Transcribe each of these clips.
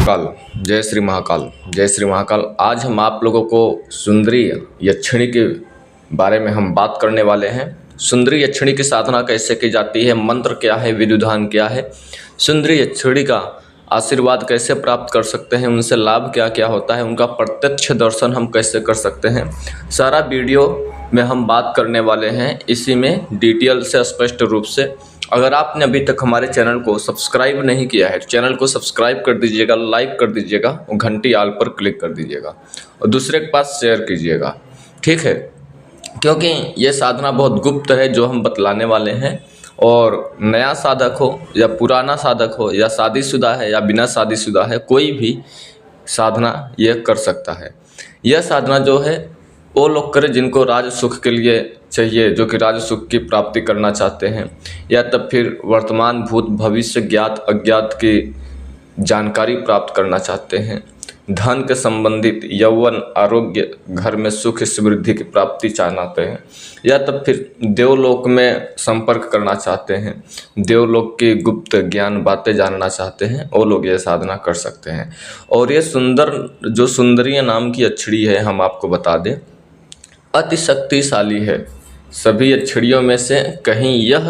महाकाल। जय श्री महाकाल। जय श्री महाकाल। आज हम आप लोगों को सुंदरी यक्षिणी के बारे में हम बात करने वाले हैं। सुंदरी यक्षिणी की साधना कैसे की जाती है, मंत्र क्या है, विधि विधान क्या है, सुंदरी यक्षिणी का आशीर्वाद कैसे प्राप्त कर सकते हैं, उनसे लाभ क्या क्या होता है, उनका प्रत्यक्ष दर्शन हम कैसे कर सकते हैं, सारा वीडियो में हम बात करने वाले हैं। इसी में डिटेल से स्पष्ट रूप से, अगर आपने अभी तक हमारे चैनल को सब्सक्राइब नहीं किया है, चैनल को सब्सक्राइब कर दीजिएगा, लाइक कर दीजिएगा और घंटी आल पर क्लिक कर दीजिएगा और दूसरे के पास शेयर कीजिएगा, ठीक है। क्योंकि ये साधना बहुत गुप्त है जो हम बतलाने वाले हैं, और नया साधक हो या पुराना साधक हो या शादीशुदा है या बिना शादीशुदा है, कोई भी साधना ये कर सकता है। यह साधना जो है वो लोग करें जिनको राज सुख के लिए चाहिए, जो कि राज सुख की प्राप्ति करना चाहते हैं, या तब फिर वर्तमान भूत भविष्य ज्ञात अज्ञात की जानकारी प्राप्त करना चाहते हैं, धन के संबंधित, यौवन, आरोग्य, घर में सुख समृद्धि की प्राप्ति चाहते हैं, या तब फिर देवलोक में संपर्क करना चाहते हैं, देवलोक की गुप्त ज्ञान बातें जानना चाहते हैं, वो लोग ये साधना कर सकते हैं। और ये सुंदर जो सुंदरी नाम की यक्षिणी है, हम आपको बता दें, अति शक्तिशाली है। सभी यक्षिणियों में से कहीं यह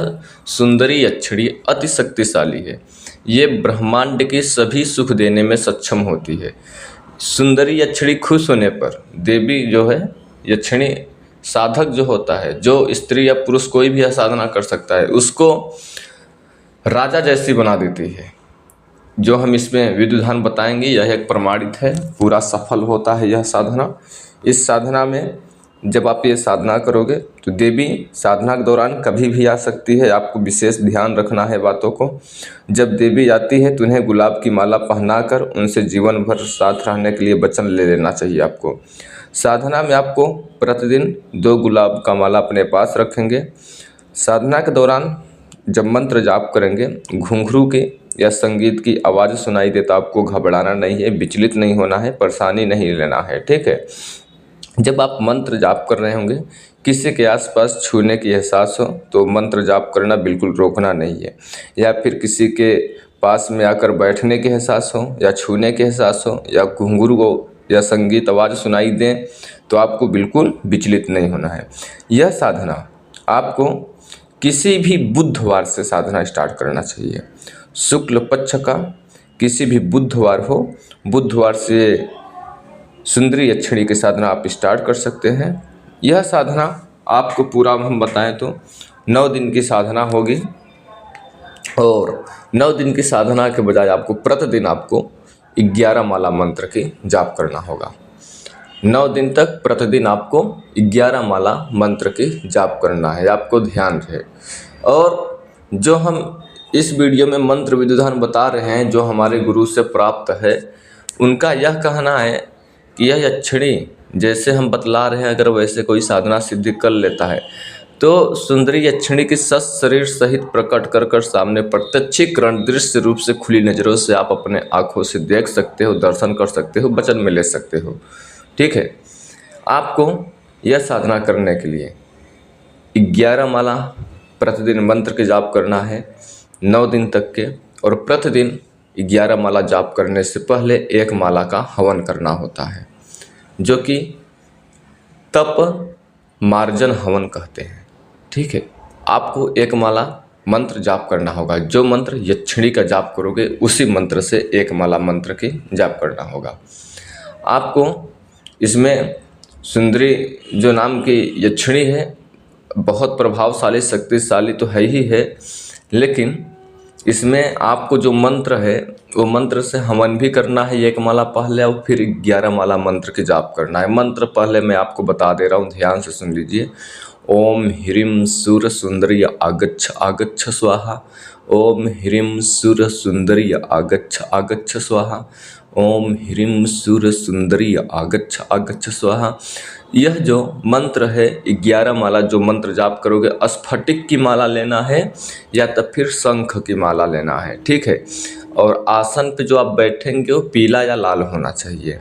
सुंदरी यक्षिणी अति शक्तिशाली है। ये ब्रह्मांड के सभी सुख देने में सक्षम होती है। सुंदरी यक्षिणी खुश होने पर देवी जो है यक्षिणी, साधक जो होता है, जो स्त्री या पुरुष कोई भी साधना कर सकता है, उसको राजा जैसी बना देती है। जो हम इसमें विधि विधान बताएंगे यह एक प्रमाणित है, पूरा सफल होता है यह साधना। इस साधना में जब आप ये साधना करोगे तो देवी साधना के दौरान कभी भी आ सकती है। आपको विशेष ध्यान रखना है बातों को। जब देवी आती है तो उन्हें गुलाब की माला पहनाकर उनसे जीवन भर साथ रहने के लिए वचन ले लेना चाहिए आपको। साधना में आपको प्रतिदिन 2 गुलाब का माला अपने पास रखेंगे। साधना के दौरान जब मंत्र जाप करेंगे, घुंघरू की या संगीत की आवाज़ सुनाई देता, आपको घबराना नहीं है, विचलित नहीं होना है, परेशानी नहीं लेना है, ठीक है। जब आप मंत्र जाप कर रहे होंगे, किसी के आसपास छूने की एहसास हो तो मंत्र जाप करना बिल्कुल रोकना नहीं है, या फिर किसी के पास में आकर बैठने के एहसास हो या छूने के एहसास हो या घुंघरू हो या संगीत आवाज़ सुनाई दें तो आपको बिल्कुल विचलित नहीं होना है। यह साधना आपको किसी भी बुधवार से साधना स्टार्ट करना चाहिए। शुक्ल पक्ष का किसी भी बुधवार हो, बुधवार से सुंदरी यक्षिणी की साधना आप स्टार्ट कर सकते हैं। यह साधना आपको पूरा हम बताएं तो 9 दिन की साधना होगी, और 9 दिन की साधना के बजाय आपको प्रतिदिन आपको 11 माला मंत्र की जाप करना होगा। 9 दिन तक प्रतिदिन आपको 11 माला मंत्र की जाप करना है, आपको ध्यान रहे। और जो हम इस वीडियो में मंत्र विधि विधान बता रहे हैं, जो हमारे गुरु से प्राप्त है, उनका यह कहना है कि यह यक्षिणी जैसे हम बतला रहे हैं, अगर वैसे कोई साधना सिद्धि कर लेता है तो सुंदरी यक्षिणी की शरीर सहित प्रकट कर कर सामने प्रत्यक्षीकरण दृश्य रूप से खुली नज़रों से आप अपने आँखों से देख सकते हो, दर्शन कर सकते हो, वचन में ले सकते हो, ठीक है। आपको यह साधना करने के लिए 11 माला प्रतिदिन मंत्र के जाप करना है 9 दिन तक के, और प्रतिदिन 11 माला जाप करने से पहले 1 माला का हवन करना होता है, जो कि तप मार्जन हवन कहते हैं, ठीक है। आपको 1 माला मंत्र जाप करना होगा। जो मंत्र यक्षिणी का जाप करोगे उसी मंत्र से 1 माला मंत्र की जाप करना होगा। आपको इसमें सुंदरी जो नाम की यक्षिणी है बहुत प्रभावशाली शक्तिशाली तो है ही है, लेकिन इसमें आपको जो मंत्र है वो मंत्र से हवन भी करना है 1 माला पहले, और फिर 11 माला मंत्र की जाप करना है। मंत्र पहले मैं आपको बता दे रहा हूँ, ध्यान से सुन लीजिए। ओम ह्रीं सुर सुंदरी आगच्छ आगच्छ स्वाहा। ओम ह्रीं सुर सुंदरी आगच्छ आगच्छ स्वाहा। ओम ह्रीं सुर सुंदरी आगच्छ आगच्छ स्वाहा। यह जो मंत्र है 11 माला जो मंत्र जाप करोगे, स्फटिक की माला लेना है या तो फिर शंख की माला लेना है, ठीक है। और आसन पे जो आप बैठेंगे वो पीला या लाल होना चाहिए,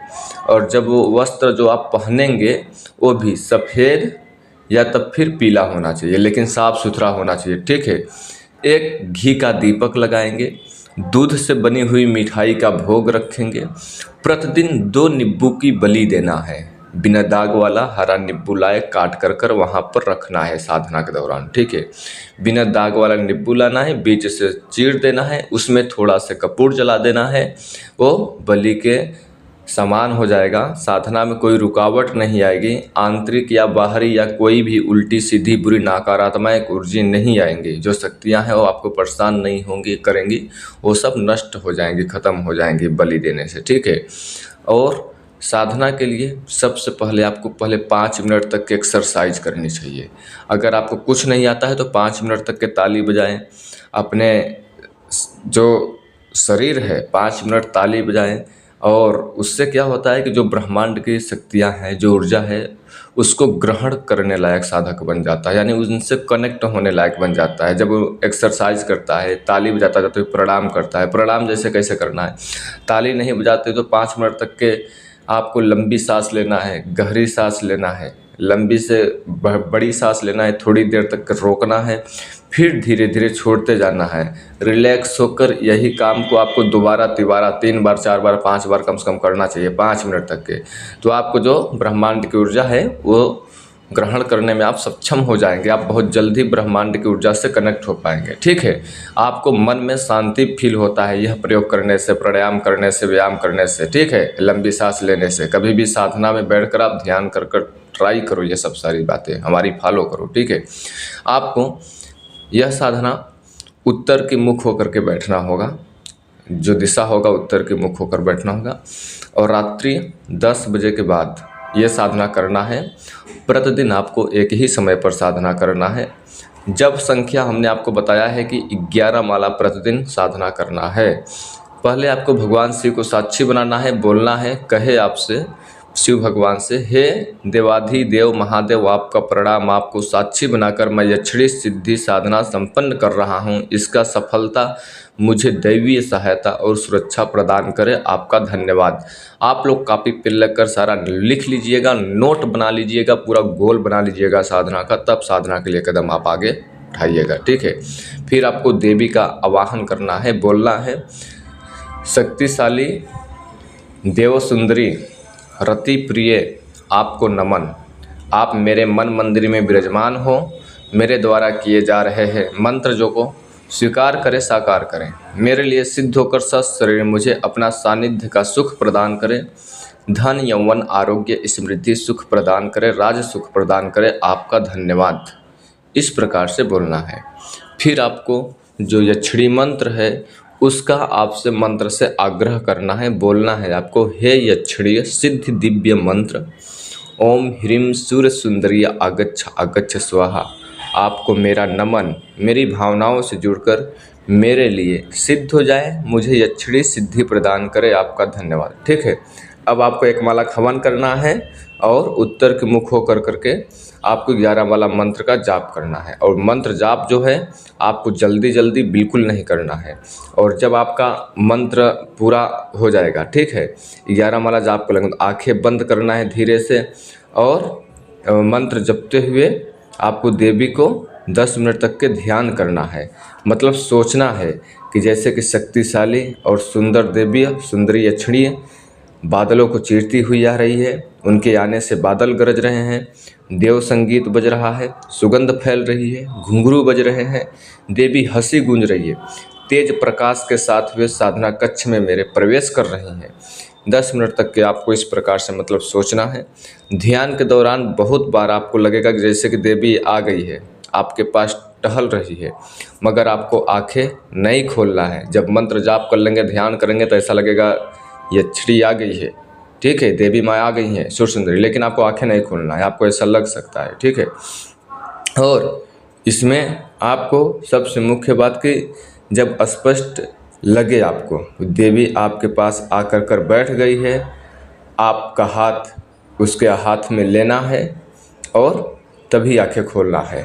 और जब वो वस्त्र जो आप पहनेंगे वो भी सफ़ेद या तब फिर पीला होना चाहिए, लेकिन साफ़ सुथरा होना चाहिए, ठीक है। एक घी का दीपक लगाएंगे दूध से बनी हुई मिठाई का भोग रखेंगे। प्रतिदिन 2 नींबू की बलि देना है। बिना दाग वाला हरा नींबू लाए काट कर वहाँ पर रखना है साधना के दौरान, ठीक है। बिना दाग वाला नींबू लाना है, बीच से चीर देना है, उसमें थोड़ा सा कपूर जला देना है। वो बलि के समान हो जाएगा। साधना में कोई रुकावट नहीं आएगी। आंतरिक या बाहरी या कोई भी उल्टी सीधी बुरी नकारात्मक ऊर्जा नहीं आएंगी। जो शक्तियां हैं वो आपको परेशान नहीं होंगी करेंगी, वो सब नष्ट हो जाएंगी, ख़त्म हो जाएंगी बलि देने से, ठीक है। और साधना के लिए सबसे पहले आपको 5 मिनट तक की एक्सरसाइज करनी चाहिए। अगर आपको कुछ नहीं आता है तो 5 मिनट तक के ताली बजाएं। अपने जो शरीर है 5 मिनट ताली बजाएं, और उससे क्या होता है कि जो ब्रह्मांड की शक्तियां हैं, जो ऊर्जा है, उसको ग्रहण करने लायक साधक बन जाता है, यानी उनसे कनेक्ट होने लायक बन जाता है। जब वो एक्सरसाइज करता है, ताली बजाता है तो प्रणाम करता है। प्रणाम जैसे कैसे करना है, ताली नहीं बजाते तो 5 मिनट तक के आपको लंबी सांस लेना है, गहरी सांस लेना है, लंबी से बड़ी सांस लेना है, थोड़ी देर तक रोकना है, फिर धीरे धीरे छोड़ते जाना है। रिलैक्स होकर यही काम को आपको दोबारा तिबारा 3 बार 4 बार 5 बार कम से कम करना चाहिए 5 मिनट तक के। तो आपको जो ब्रह्मांड की ऊर्जा है वो ग्रहण करने में आप सक्षम हो जाएंगे। आप बहुत जल्दी ब्रह्मांड की ऊर्जा से कनेक्ट हो पाएंगे, ठीक है। आपको मन में शांति फील होता है यह प्रयोग करने से, प्राणायाम करने से, व्यायाम करने से, ठीक है, लंबी सांस लेने से। कभी भी साधना में बैठकर आप ध्यान कर ट्राई करो, ये सब सारी बातें हमारी फॉलो करो, ठीक है। आपको यह साधना उत्तर की मुख होकर के बैठना होगा। जो दिशा होगा उत्तर के मुख होकर बैठना होगा। और रात्रि 10 बजे के बाद ये साधना करना है। प्रतिदिन आपको एक ही समय पर साधना करना है। जब संख्या हमने आपको बताया है कि 11 माला प्रतिदिन साधना करना है। पहले आपको भगवान शिव को साक्षी बनाना है, बोलना है, कहे आपसे शिव भगवान से, हे देवाधिदेव महादेव, आपका प्रणाम, आपको साक्षी बनाकर मैं यक्षिणी सिद्धि साधना संपन्न कर रहा हूँ। इसका सफलता मुझे दैवीय सहायता और सुरक्षा प्रदान करे, आपका धन्यवाद। आप लोग कॉपी पे लगकर सारा लिख लीजिएगा, नोट बना लीजिएगा, पूरा गोल बना लीजिएगा साधना का, तब साधना के लिए कदम आप आगे उठाइएगा, ठीक है। फिर आपको देवी का आवाहन करना है, बोलना है, शक्तिशाली देव सुंदरी रति प्रिय, आपको नमन। आप मेरे मन मंदिर में विराजमान हो। मेरे द्वारा किए जा रहे हैं मंत्र जो को स्वीकार करें, साकार करें। मेरे लिए सिद्ध होकर स्वस्थ शरीर मुझे अपना सानिध्य का सुख प्रदान करे। धन यौवन आरोग्य समृद्धि सुख प्रदान करे, राज सुख प्रदान करे, आपका धन्यवाद। इस प्रकार से बोलना है। फिर आपको जो यक्षिणी मंत्र है उसका आपसे मंत्र से आग्रह करना है, बोलना है आपको, हे यक्षिणी सिद्ध दिव्य मंत्र, ओम ह्रीं सूर्य सुंदरी आगच्छ आगच्छ स्वाहा। आपको मेरा नमन मेरी भावनाओं से जुड़कर मेरे लिए सिद्ध हो जाए, मुझे यक्षिणी सिद्धि प्रदान करे, आपका धन्यवाद, ठीक है। अब आपको एक माला हवन करना है और उत्तर के मुख होकर करके आपको 11 माला मंत्र का जाप करना है। और मंत्र जाप जो है आपको जल्दी जल्दी बिल्कुल नहीं करना है। और जब आपका मंत्र पूरा हो जाएगा, ठीक है, 11 माला जाप कर लेंगे, आंखें बंद करना है धीरे से, और मंत्र जपते हुए आपको देवी को 10 मिनट तक के ध्यान करना है। मतलब सोचना है कि जैसे कि शक्तिशाली और सुंदर देवी सुंदरी यक्षिणी बादलों को चीरती हुई आ रही है, उनके आने से बादल गरज रहे हैं, देव संगीत बज रहा है, सुगंध फैल रही है, घुंघरू बज रहे हैं, देवी हंसी गूंज रही है, तेज प्रकाश के साथ वे साधना कक्ष में मेरे प्रवेश कर रही हैं। 10 मिनट तक के आपको इस प्रकार से मतलब सोचना है। ध्यान के दौरान बहुत बार आपको लगेगा कि जैसे कि देवी आ गई है, आपके पास टहल रही है, मगर आपको आंखें नहीं खोलना है। जब मंत्र जाप कर लेंगे, ध्यान करेंगे तो ऐसा लगेगा यक्षिणी आ गई है, ठीक है, देवी माँ आ गई हैं सुर सुंदरी, लेकिन आपको आंखें नहीं खोलना है, आपको ऐसा लग सकता है, ठीक है। और इसमें आपको सबसे मुख्य बात कि जब स्पष्ट लगे आपको देवी आपके पास आकर कर बैठ गई है, आपका हाथ उसके हाथ में लेना है और तभी आंखें खोलना है।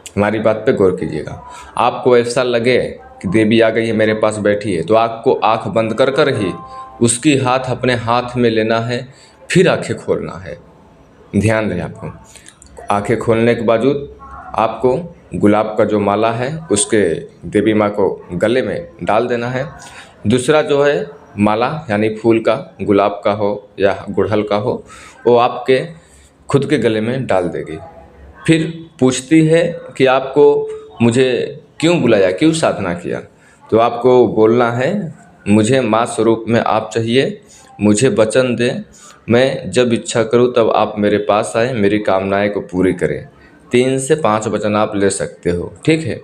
हमारी बात पे गौर कीजिएगा। आपको ऐसा लगे कि देवी आ गई है, मेरे पास बैठी है, तो आपको आंख बंद कर कर ही उसकी हाथ अपने हाथ में लेना है, फिर आंखें खोलना है। ध्यान रहे आपको। आंखें खोलने के बावजूद आपको गुलाब का जो माला है उसके देवी माँ को गले में डाल देना है। दूसरा जो है माला यानी फूल का, गुलाब का हो या गुड़हल का हो, वो आपके खुद के गले में डाल देगी। फिर पूछती है कि आपको मुझे क्यों बुलाया, क्यों साधना किया। तो आपको बोलना है, मुझे माँ स्वरूप में आप चाहिए, मुझे वचन दें, मैं जब इच्छा करूँ तब आप मेरे पास आए, मेरी कामनाएं को पूरी करें। 3 से 5 वचन आप ले सकते हो, ठीक है।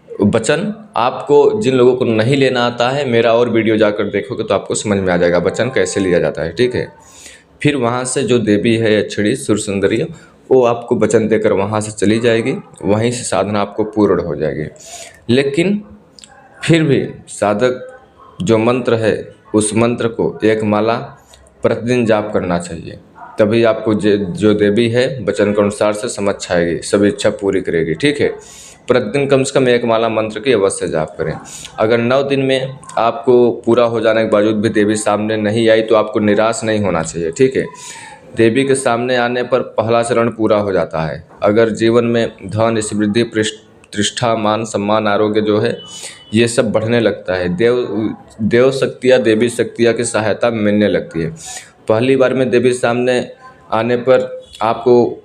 वचन आपको जिन लोगों को नहीं लेना आता है, मेरा और वीडियो जाकर देखोगे तो आपको समझ में आ जाएगा वचन कैसे लिया जाता है, ठीक है। फिर वहाँ से जो देवी है यक्षिणी सुर सुंदरी, वो आपको वचन देकर वहाँ से चली जाएगी, वहीं से साधना आपको पूर्ण हो जाएगी। लेकिन फिर भी साधक जो मंत्र है उस मंत्र को एक माला प्रतिदिन जाप करना चाहिए, तभी आपको जो देवी है वचन के अनुसार से समझ आएगी, सभी इच्छा पूरी करेगी, ठीक है। प्रतिदिन कम से कम एक माला मंत्र की अवश्य जाप करें। अगर 9 दिन में आपको पूरा हो जाने के बावजूद भी देवी सामने नहीं आई तो आपको निराश नहीं होना चाहिए, ठीक है। देवी के सामने आने पर पहला चरण पूरा हो जाता है। अगर जीवन में धन, समृद्धि, प्रतिष्ठा, मान सम्मान, आरोग्य जो है ये सब बढ़ने लगता है, देव शक्तियाँ, देवी शक्तियाँ की सहायता मिलने लगती है। पहली बार में देवी सामने आने पर आपको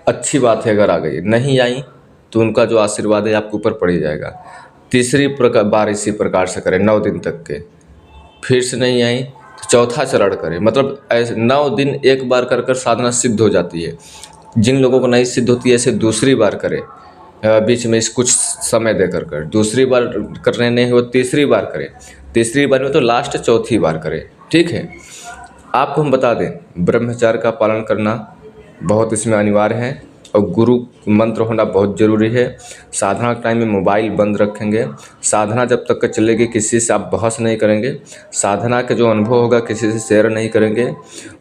अच्छी बात है, अगर आ गई, नहीं आई तो उनका जो आशीर्वाद है आपके ऊपर पड़ ही जाएगा। तीसरी बार इसी प्रकार से करें 9 दिन तक के, फिर से नहीं आई तो चौथा चरण करें। मतलब ऐसे 9 दिन एक बार कर कर साधना सिद्ध हो जाती है। जिन लोगों को नहीं सिद्ध होती है ऐसे दूसरी बार करें, बीच में इस कुछ समय देकर कर, दूसरी बार करने नहीं हो तीसरी बार करें, तीसरी बार में तो लास्ट चौथी बार करें, ठीक है। आपको हम बता दें, ब्रह्मचार्य का पालन करना बहुत इसमें अनिवार्य है और गुरु मंत्र होना बहुत ज़रूरी है। साधना के टाइम में मोबाइल बंद रखेंगे। साधना जब तक का चलेगी किसी से आप बहस नहीं करेंगे। साधना के जो अनुभव होगा किसी से शेयर नहीं करेंगे।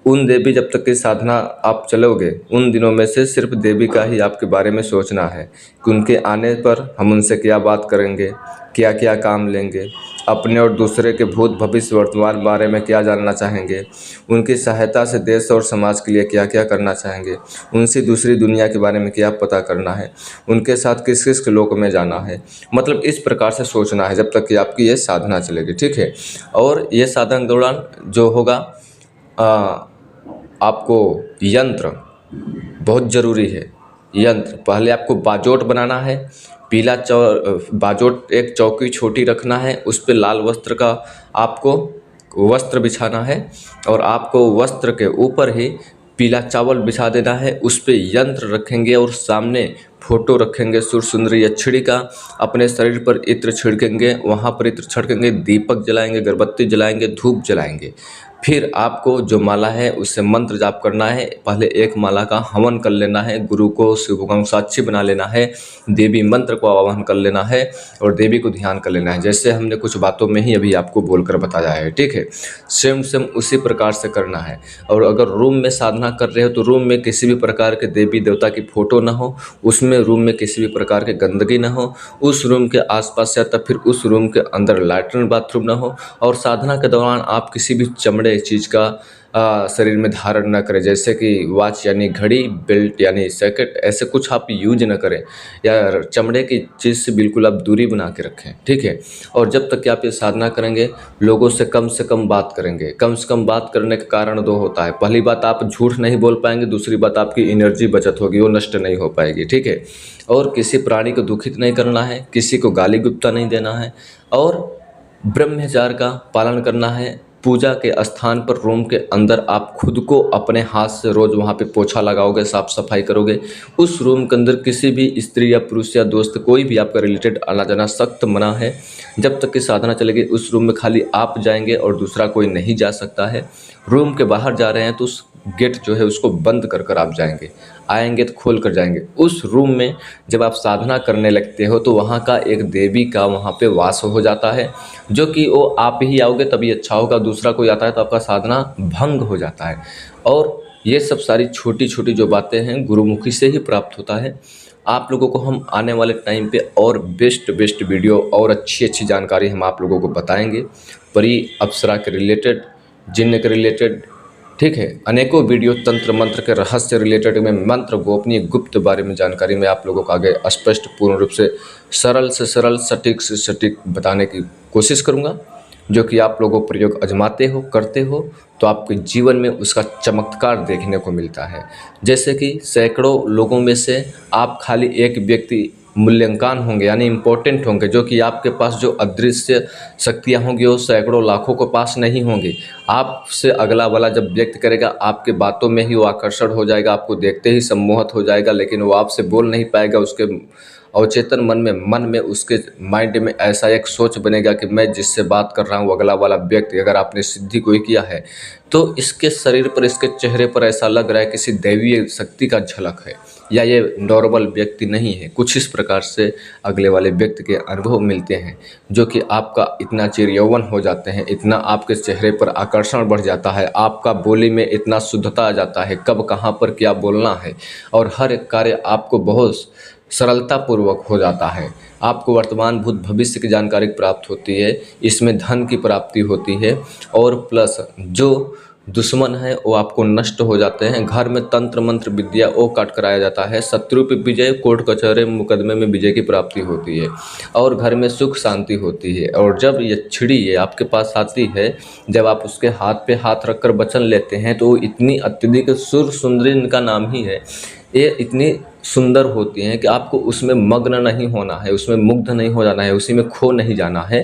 उन देवी जब तक की साधना आप चलोगे उन दिनों में से सिर्फ देवी का ही आपके बारे में सोचना है कि उनके आने पर हम उनसे क्या बात करेंगे, क्या क्या काम लेंगे, अपने और दूसरे के भूत भविष्य वर्तमान बारे में क्या जानना चाहेंगे, उनकी सहायता से देश और समाज के लिए क्या क्या करना चाहेंगे, उनसे दूसरी दुनिया के बारे में क्या पता करना है, उनके साथ किस किस लोक में जाना है। मतलब इस प्रकार से सोचना है जब तक कि आपकी ये साधना चलेगी, ठीक है। और ये साधना के दौरान जो होगा आपको यंत्र बहुत ज़रूरी है। यंत्र पहले आपको बाजोट बनाना है। पीला बाजोट एक चौकी छोटी रखना है, उस पे लाल वस्त्र का आपको वस्त्र बिछाना है और आपको वस्त्र के ऊपर ही पीला चावल बिछा देना है। उस पे यंत्र रखेंगे और सामने फोटो रखेंगे सुर सुंदरी यक्षिणी का। अपने शरीर पर इत्र छिड़केंगे, वहाँ पर इत्र छिड़केंगे, दीपक जलाएंगे, अगरबत्ती जलाएंगे, धूप जलाएंगे। फिर आपको जो माला है उससे मंत्र जाप करना है। पहले एक माला का हवन कर लेना है, गुरु को शिवगम साक्षी बना लेना है, देवी मंत्र को आवाहन कर लेना है और देवी को ध्यान कर लेना है, जैसे हमने कुछ बातों में ही अभी आपको बोलकर बताया है, ठीक है। सेम सेम उसी प्रकार से करना है। और अगर रूम में साधना कर रहे हो तो रूम में किसी भी प्रकार के देवी देवता की फोटो ना हो, उसमें रूम में किसी भी प्रकार की गंदगी ना हो, उस रूम के आसपास या तब फिर उस रूम के अंदर लैट्रिन बाथरूम ना हो। और साधना के दौरान आप किसी भी चमड़े चीज़ का शरीर में धारण न करें, जैसे कि वॉच यानी घड़ी, बेल्ट यानी सैकेट, ऐसे कुछ आप यूज न करें या चमड़े की चीज़ से बिल्कुल आप दूरी बना के रखें, ठीक है। और जब तक कि आप ये साधना करेंगे लोगों से कम बात करेंगे। कम से कम बात करने का कारण 2 होता है। पहली बात आप झूठ नहीं बोल पाएंगे, दूसरी बात आपकी एनर्जी बचत होगी, वो नष्ट नहीं हो पाएगी, ठीक है। और किसी प्राणी को दुखित नहीं करना है, किसी को गाली गुप्ता नहीं देना है और ब्रह्मचार्य का पालन करना है। पूजा के स्थान पर रूम के अंदर आप खुद को अपने हाथ से रोज़ वहाँ पे पोछा लगाओगे, साफ सफाई करोगे। उस रूम के अंदर किसी भी स्त्री या पुरुष या दोस्त कोई भी आपका रिलेटेड आना जाना सख्त मना है। जब तक कि साधना चलेगी उस रूम में खाली आप जाएंगे और दूसरा कोई नहीं जा सकता है। रूम के बाहर जा रहे हैं तो उस गेट जो है उसको बंद कर कर आप जाएंगे, आएंगे तो खोल कर जाएंगे। उस रूम में जब आप साधना करने लगते हो तो वहाँ का एक देवी का वहाँ पे वास हो जाता है, जो कि वो आप ही आओगे तभी अच्छा होगा, दूसरा कोई आता है तो आपका साधना भंग हो जाता है। और ये सब सारी छोटी छोटी जो बातें हैं गुरुमुखी से ही प्राप्त होता है। आप लोगों को हम आने वाले टाइम पे और बेस्ट वीडियो और अच्छी जानकारी हम आप लोगों को बताएंगे। परी अप्सरा के रिलेटेड, जिन्न के रिलेटेड, ठीक है। अनेकों वीडियो तंत्र मंत्र के रहस्य रिलेटेड में मंत्र गोपनीय गुप्त बारे में जानकारी मैं आप लोगों को आगे स्पष्ट पूर्ण रूप से सरल सटीक से सटीक बताने की कोशिश करूंगा, जो कि आप लोगों प्रयोग आजमाते हो करते हो तो आपके जीवन में उसका चमत्कार देखने को मिलता है। जैसे कि सैकड़ों लोगों में से आप खाली एक व्यक्ति मूल्यांकन होंगे, यानी इम्पोर्टेंट होंगे, जो कि आपके पास जो अदृश्य शक्तियाँ होंगी वो सैकड़ों लाखों के पास नहीं होंगी। आपसे अगला वाला जब व्यक्त करेगा आपके बातों में ही वो आकर्षण हो जाएगा, आपको देखते ही सम्मोहित हो जाएगा, लेकिन वो आपसे बोल नहीं पाएगा। उसके अवचेतन मन में उसके माइंड में ऐसा एक सोच बनेगा कि मैं जिससे बात कर रहा हूँ अगला वाला व्यक्ति, अगर आपने सिद्धि कोई किया है तो इसके शरीर पर, इसके चेहरे पर ऐसा लग रहा है किसी दैवीय शक्ति का झलक है, या ये नॉर्मल व्यक्ति नहीं है। कुछ इस प्रकार से अगले वाले व्यक्ति के अनुभव मिलते हैं, जो कि आपका इतना चिरयौवन हो जाते हैं, इतना आपके चेहरे पर आकर्षण बढ़ जाता है, आपका बोली में इतना शुद्धता आ जाता है, कब कहाँ पर क्या बोलना है, और हर एक कार्य आपको बहुत सरलता पूर्वक हो जाता है। आपको वर्तमान भूत भविष्य की जानकारी प्राप्त होती है, इसमें धन की प्राप्ति होती है, और प्लस जो दुश्मन है वो आपको नष्ट हो जाते हैं। घर में तंत्र मंत्र विद्या वो काट कराया जाता है, शत्रु पे विजय, कोर्ट कचहरे मुकदमे में विजय की प्राप्ति होती है, और घर में सुख शांति होती है। और जब ये छिड़ी ये आपके पास आती है, जब आप उसके हाथ पे हाथ रखकर वचन लेते हैं तो वो इतनी अत्यधिक सुर सुंदरी, इनका नाम ही है, ये इतनी सुंदर होती हैं कि आपको उसमें मग्न नहीं होना है, उसमें मुग्ध नहीं हो जाना है, उसी में खो नहीं जाना है,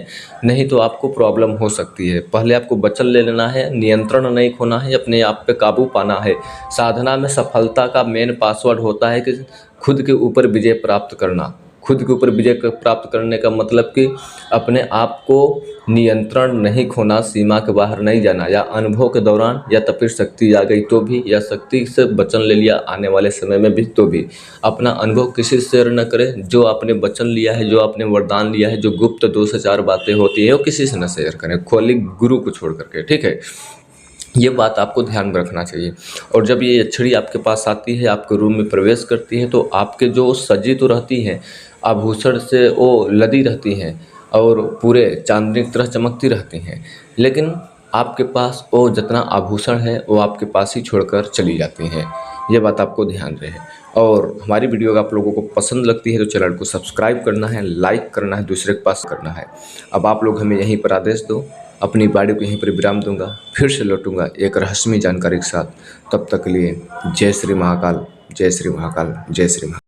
नहीं तो आपको प्रॉब्लम हो सकती है। पहले आपको वचन ले लेना है, नियंत्रण नहीं खोना है, अपने आप पे काबू पाना है। साधना में सफलता का मेन पासवर्ड होता है कि खुद के ऊपर विजय प्राप्त करना। खुद के ऊपर विजय प्राप्त करने का मतलब कि अपने आप को नियंत्रण नहीं खोना, सीमा के बाहर नहीं जाना, या अनुभव के दौरान, या तो फिर शक्ति आ गई तो भी, या शक्ति से वचन ले लिया आने वाले समय में भी तो भी अपना अनुभव किसी से शेयर न करें। जो आपने वचन लिया है, जो आपने वरदान लिया है, जो गुप्त 2 से 4 बातें होती है वो किसी से न शेयर करें, खाली गुरु को छोड़ करके। ठीक है, ये बात आपको ध्यान में रखना चाहिए। और जब ये यक्षिणी आपके पास आती है, आपके रूम में प्रवेश करती है, तो आपके जो सजी तो रहती हैं, आभूषण से वो लदी रहती हैं और पूरे चांदनी की तरह चमकती रहती हैं, लेकिन आपके पास वो जितना आभूषण है वो आपके पास ही छोड़कर चली जाती हैं। ये बात आपको ध्यान रहे। और हमारी वीडियो अगर आप लोगों को पसंद लगती है तो चैनल को सब्सक्राइब करना है, लाइक करना है, दूसरे के पास करना है। अब आप लोग हमें यहीं पर आदेश दो, अपनी बाड़ी को यहीं पर विराम दूंगा, फिर से लौटूंगा एक रहस्यमय जानकारी के साथ। तब तक के लिए जय श्री महाकाल, जय श्री महाकाल, जय श्री महाकाल।